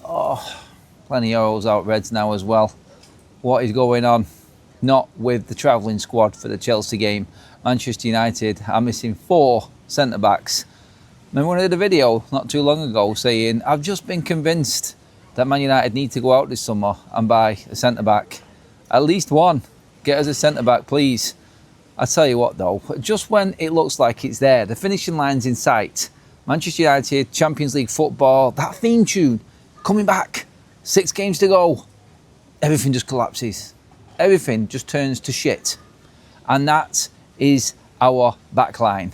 Leny Yoro's out Reds now as well. What is going on? Not with the travelling squad for the Chelsea game. Manchester United are missing 4 centre-backs. Remember when I did a video not too long ago saying, I've just been convinced that Man United need to go out this summer and buy a centre-back. At least one. Get us a centre-back, please. I tell you what though, just when it looks like it's there, the finishing line's in sight, Manchester United, Champions League football, that theme tune, coming back, 6 games to go, everything just collapses. Everything just turns to shit. And that is our backline.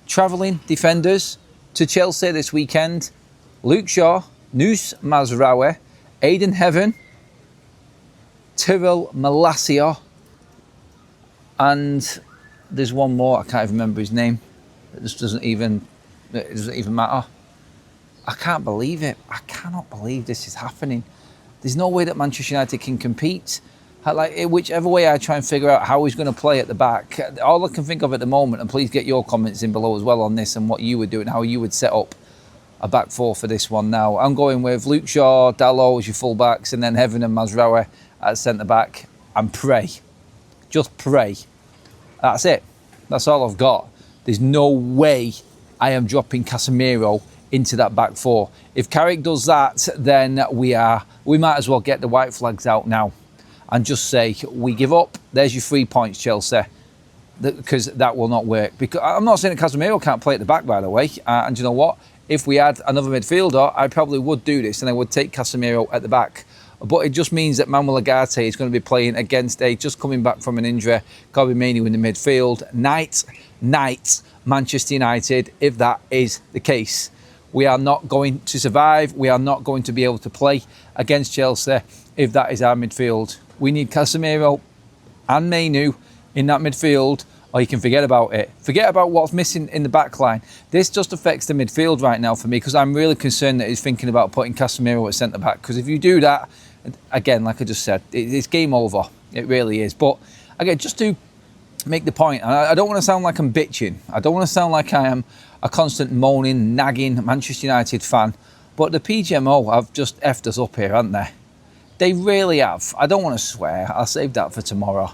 Travelling defenders to Chelsea this weekend, Luke Shaw, Nus Mazraoui, Aidan Heaven, Tyrell Malacia, and there's one more, I can't even remember his name. It doesn't even matter. I can't believe it. I cannot believe this is happening. There's no way that Manchester United can compete. Like, whichever way I try and figure out how he's going to play at the back, all I can think of at the moment, and please get your comments in below as well on this and what you would do and how you would set up a back 4 for this one now. I'm going with Luke Shaw, Dalot as your full-backs, and then Heaven and Mazraoui at centre-back, and pray. Just pray. That's it. That's all I've got. There's no way I am dropping Casemiro into that back 4. If Carrick does that, then we might as well get the white flags out now and just say, we give up. There's your 3 points, Chelsea. Because that will not work. Because I'm not saying that Casemiro can't play at the back, by the way. And you know what? If we had another midfielder, I probably would do this, and I would take Casemiro at the back. But it just means that Manuel Ugarte is going to be playing against just coming back from an injury, Kobbie Mainoo in the midfield. Night, Manchester United, if that is the case. We are not going to survive. We are not going to be able to play against Chelsea if that is our midfield. We need Casemiro and Mainoo in that midfield, or you can forget about it. Forget about what's missing in the back line. This just affects the midfield right now for me, because I'm really concerned that he's thinking about putting Casemiro at centre-back, because if you do that, again, like I just said, it's game over. It really is. But again, just to make the point, and I don't want to sound like I'm bitching. I don't want to sound like I am a constant moaning, nagging Manchester United fan, but the PGMO have just effed us up here, haven't they? They really have. I don't want to swear. I'll save that for tomorrow.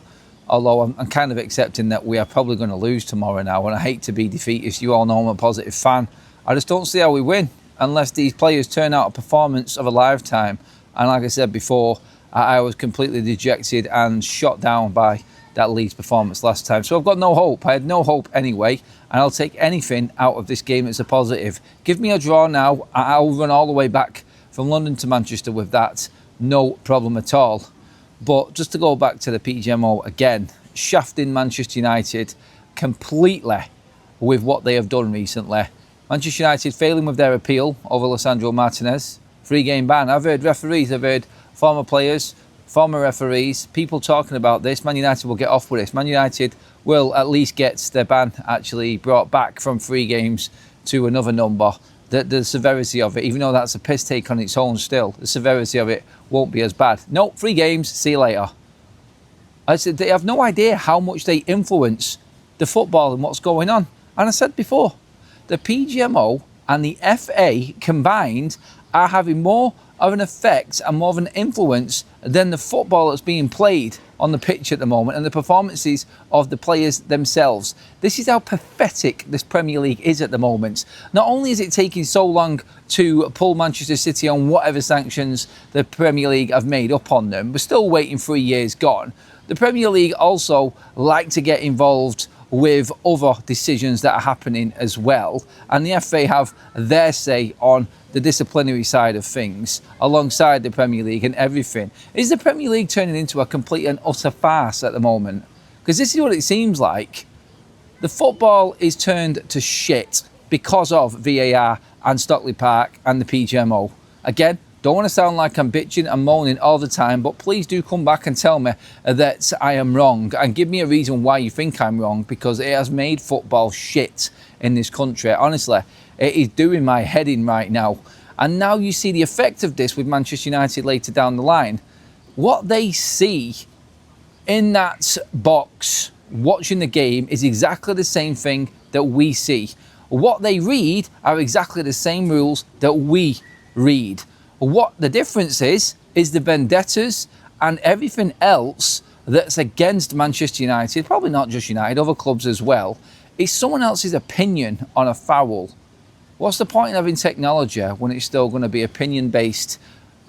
Although I'm kind of accepting that we are probably going to lose tomorrow now, and I hate to be defeatist. You all know I'm a positive fan. I just don't see how we win unless these players turn out a performance of a lifetime. And like I said before, I was completely dejected and shot down by that Leeds performance last time. So I've got no hope. I had no hope anyway, and I'll take anything out of this game that's a positive. Give me a draw now. I'll run all the way back from London to Manchester with that. No problem at all. But just to go back to the PGMO again, shafting Manchester United completely with what they have done recently. Manchester United failing with their appeal over Lisandro Martinez. 3-game ban. I've heard referees, I've heard former players, former referees, people talking about this. Man United will get off with this. Man United will at least get their ban actually brought back from 3 games to another number. The severity of it, even though that's a piss take on its own still, the severity of it won't be as bad. No, 3 games, see you later. I said they have no idea how much they influence the football and what's going on. And I said before, the PGMO and the FA combined are having more of an effect and more of an influence than the football that's being played on the pitch at the moment and the performances of the players themselves. This is how pathetic this Premier League is at the moment. Not only is it taking so long to pull Manchester City on whatever sanctions the Premier League have made up on them, we're still waiting 3 years gone. The Premier League also like to get involved with other decisions that are happening as well, and the FA have their say on the disciplinary side of things alongside the Premier League and everything. Is the Premier League turning into a complete and utter farce at the moment? Because this is what it seems like. The football is turned to shit because of VAR and Stockley Park and the PGMO. Again, don't want to sound like I'm bitching and moaning all the time, but please do come back and tell me that I am wrong and give me a reason why you think I'm wrong, because it has made football shit in this country. Honestly, it is doing my head in right now. And now you see the effect of this with Manchester United later down the line. What they see in that box watching the game is exactly the same thing that we see. What they read are exactly the same rules that we read. What the difference is the vendettas and everything else that's against Manchester United, probably not just United, other clubs as well, is someone else's opinion on a foul. What's the point of having technology when it's still going to be opinion based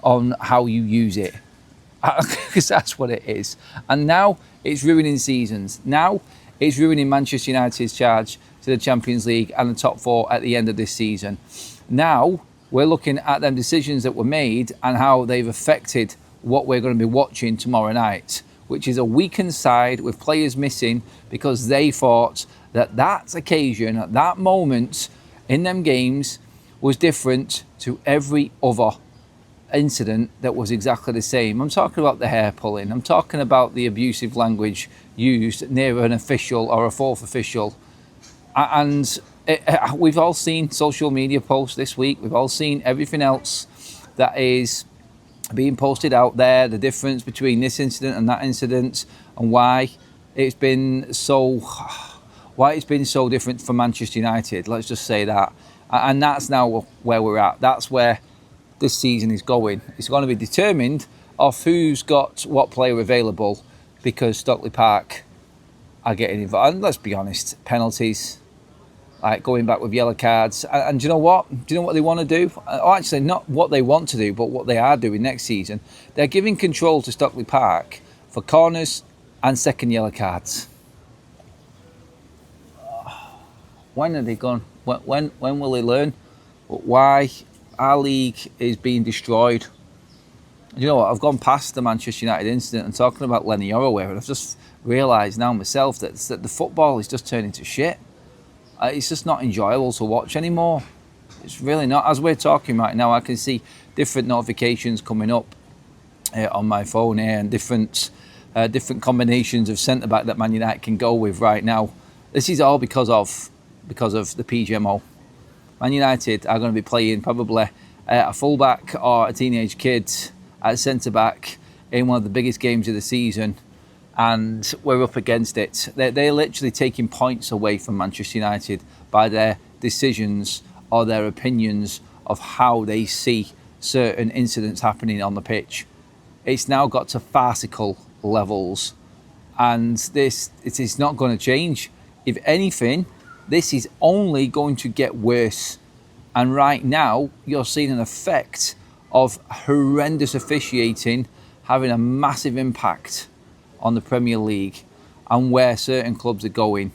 on how you use it? Because that's what it is. And now it's ruining seasons. Now it's ruining Manchester United's charge to the Champions League and the top 4 at the end of this season. Now we're looking at them decisions that were made and how they've affected what we're going to be watching tomorrow night, which is a weakened side with players missing because they thought that occasion, that moment in them games was different to every other incident that was exactly the same. I'm talking about the hair pulling. I'm talking about the abusive language used near an official or a fourth official. And we've all seen social media posts this week. We've all seen everything else that is being posted out there, the difference between this incident and that incident, and why it's been so different for Manchester United. Let's just say that. And that's now where we're at. That's where this season is going. It's going to be determined off who's got what player available, because Stockley Park are getting involved. And let's be honest, penalties, like going back with yellow cards. And do you know what? Do you know what they want to do? Or actually, not what they want to do, but what they are doing next season. They're giving control to Stockley Park for corners and second yellow cards. When are they gone? When will they learn? Why our league is being destroyed? You know what? I've gone past the Manchester United incident and talking about Leny Yoro, and I've just realised now myself that the football is just turning to shit. It's just not enjoyable to watch anymore. It's really not. As we're talking right now, I can see different notifications coming up on my phone here, and different combinations of centre back that Man United can go with right now. This is all because of the PGMO. Man United are going to be playing probably a fullback or a teenage kid at centre back in one of the biggest games of the season, and we're up against it. They're literally taking points away from Manchester United by their decisions or their opinions of how they see certain incidents happening on the pitch. It's now got to farcical levels, and it is not going to change. If anything, this is only going to get worse. And right now, you're seeing an effect of horrendous officiating having a massive impact on the Premier League and where certain clubs are going.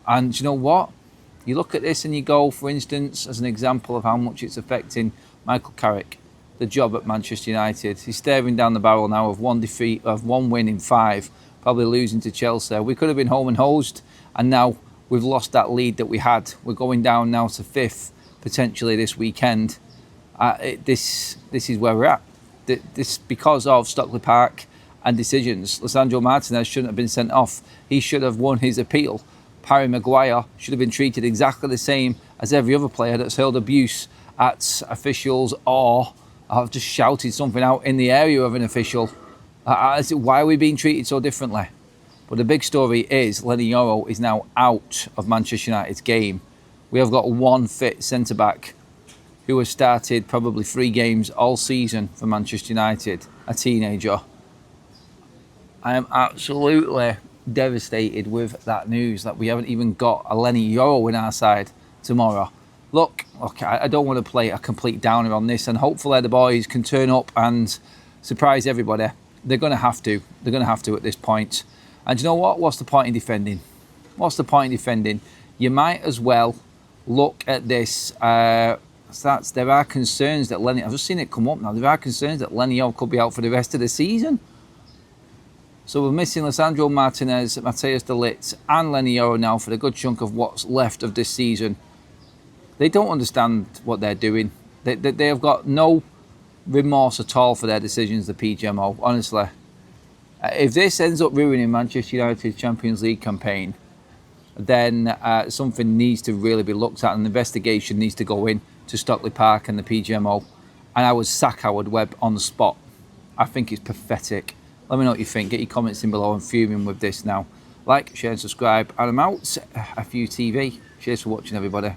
And you know what? You look at this and you go, for instance, as an example of how much it's affecting Michael Carrick, the job at Manchester United. He's staring down the barrel now of one win in 5, probably losing to Chelsea. We could have been home and hosed, and now we've lost that lead that we had. We're going down now to 5th, potentially this weekend. This is where we're at. This because of Stockley Park and decisions. Lisandro Martinez shouldn't have been sent off. He should have won his appeal. Maguire should have been treated exactly the same as every other player that's hurled abuse at officials or have just shouted something out in the area of an official. Why are we being treated so differently? But the big story is Leny Yoro is now out of Manchester United's game. We have got one fit centre-back who has started probably 3 games all season for Manchester United, a teenager. I am absolutely devastated with that news that we haven't even got a Leny Yoro in our side tomorrow. Look, I don't want to play a complete downer on this, and hopefully the boys can turn up and surprise everybody. They're going to have to. They're going to have to at this point. And you know what? What's the point in defending? What's the point in defending? You might as well look at this. There are concerns that I've just seen it come up now. There are concerns that Leny Yoro could be out for the rest of the season. So we're missing Lisandro Martinez, Matthias de Ligt and Leny Yoro now for the good chunk of what's left of this season. They don't understand what they're doing. They have got no remorse at all for their decisions, the PGMO, honestly. If this ends up ruining Manchester United's Champions League campaign, then something needs to really be looked at. An investigation needs to go in to Stockley Park and the PGMO. And I would sack Howard Webb on the spot. I think it's pathetic. Let me know what you think. Get your comments in below. I'm fuming with this now. Like, share and subscribe. And I'm out. FUTV. Cheers for watching, everybody.